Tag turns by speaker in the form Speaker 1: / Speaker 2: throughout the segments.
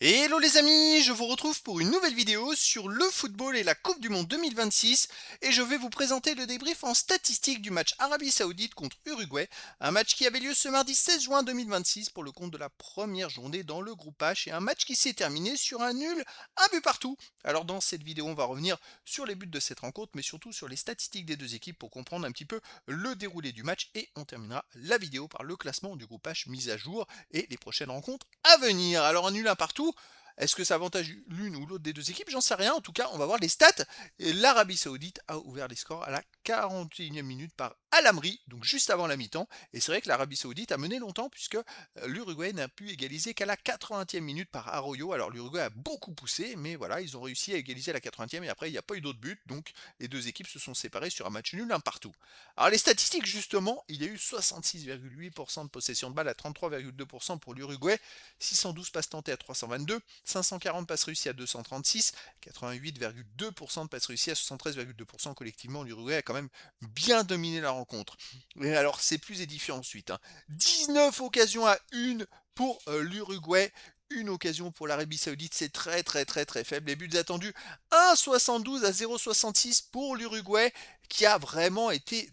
Speaker 1: Hello les amis, je vous retrouve pour une nouvelle vidéo sur le football et la Coupe du Monde 2026 et je vais vous présenter le débrief en statistique du match Arabie Saoudite contre Uruguay, un match qui avait lieu ce mardi 16 juin 2026 pour le compte de la première journée dans le groupe H et un match qui s'est terminé sur un nul, un but partout. Alors dans cette vidéo on va revenir sur les buts de cette rencontre mais surtout sur les statistiques des deux équipes pour comprendre un petit peu le déroulé du match et on terminera la vidéo par le classement du groupe H mis à jour et les prochaines rencontres à venir. Alors un nul un partout. Est-ce que ça avantage l'une ou l'autre des deux équipes? J'en sais rien. En tout cas, on va voir les stats. Et l'Arabie Saoudite a ouvert les scores à la 41e minute par Al-Amri, donc juste avant la mi-temps. Et c'est vrai que l'Arabie Saoudite a mené longtemps puisque l'Uruguay n'a pu égaliser qu'à la 80e minute par Arroyo. Alors l'Uruguay a beaucoup poussé, mais voilà, ils ont réussi à égaliser à la 80e et après il n'y a pas eu d'autres buts. Donc les deux équipes se sont séparées sur un match nul, un partout. Alors les statistiques, justement, il y a eu 66,8% de possession de balle à 33,2% pour l'Uruguay, 612 passes tentées à 322, 540 passes réussies à 236, 88,2% de passes réussies à 73,2%. Collectivement, l'Uruguay a quand même bien dominé la rencontre. Et alors, c'est plus édifiant ensuite. 19 occasions à une pour l'Uruguay. Une occasion pour l'Arabie Saoudite, c'est très très très très faible. Les buts attendus, 1,72 à 0,66 pour l'Uruguay, qui a vraiment été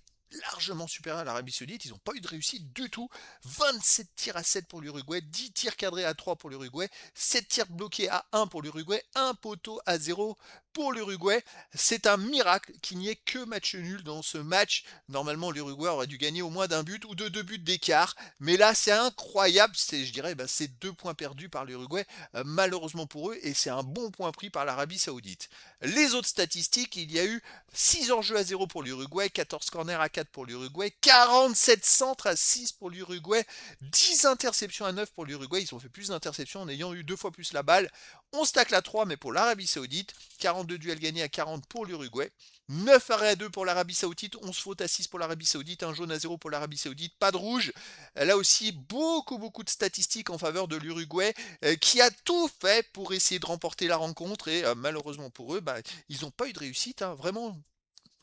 Speaker 1: largement supérieur à l'Arabie Saoudite. Ils n'ont pas eu de réussite du tout. 27 tirs à 7 pour l'Uruguay, 10 tirs cadrés à 3 pour l'Uruguay, 7 tirs bloqués à 1 pour l'Uruguay, 1 poteau à 0 pour l'Uruguay. C'est un miracle qu'il n'y ait que match nul dans ce match. Normalement, l'Uruguay aurait dû gagner au moins d'un but ou de deux buts d'écart. Mais là, c'est incroyable. Je dirais, c'est 2 points perdus par l'Uruguay, malheureusement pour eux. Et c'est un bon point pris par l'Arabie Saoudite. Les autres statistiques, il y a eu 6 hors-jeu à 0 pour l'Uruguay, 14 corners à 4 pour l'Uruguay, 47 centres à 6 pour l'Uruguay, 10 interceptions à 9 pour l'Uruguay. Ils ont fait plus d'interceptions en ayant eu 2 fois plus la balle. 11 tacles à 3, mais pour l'Arabie Saoudite, 42 duels gagnés à 40 pour l'Uruguay, 9 arrêts à 2 pour l'Arabie Saoudite, 11 fautes à 6 pour l'Arabie Saoudite, un jaune à 0 pour l'Arabie Saoudite, pas de rouge. Là aussi, beaucoup de statistiques en faveur de l'Uruguay qui a tout fait pour essayer de remporter la rencontre et malheureusement pour eux, ils n'ont pas eu de réussite, vraiment.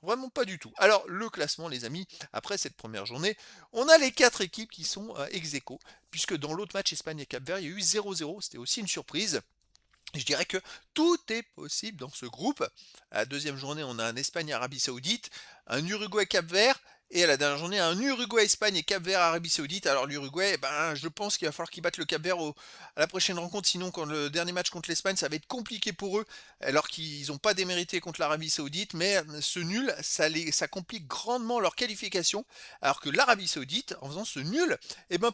Speaker 1: Vraiment pas du tout. Alors, le classement, les amis, après cette première journée, on a les 4 équipes qui sont ex aequo, puisque dans l'autre match Espagne et Cap-Vert, il y a eu 0-0, c'était aussi une surprise. Je dirais que tout est possible dans ce groupe. À la deuxième journée, on a un Espagne-Arabie Saoudite, un Uruguay-Cap-Vert, et à la dernière journée, un Uruguay-Espagne et Cap-Vert-Arabie Saoudite. Alors l'Uruguay, je pense qu'il va falloir qu'ils battent le Cap-Vert à la prochaine rencontre, sinon quand le dernier match contre l'Espagne, ça va être compliqué pour eux, alors qu'ils n'ont pas démérité contre l'Arabie Saoudite, mais ce nul, ça complique grandement leur qualification, alors que l'Arabie Saoudite, en faisant ce nul,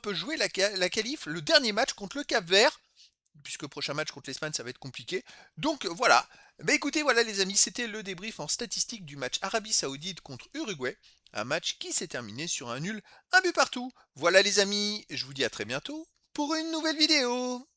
Speaker 1: peut jouer la qualif, le dernier match contre le Cap-Vert, puisque le prochain match contre l'Espagne, ça va être compliqué. Donc voilà. Écoutez, voilà les amis, c'était le débrief en statistique du match Arabie Saoudite contre Uruguay. Un match qui s'est terminé sur un nul, un but partout. Voilà les amis, je vous dis à très bientôt pour une nouvelle vidéo.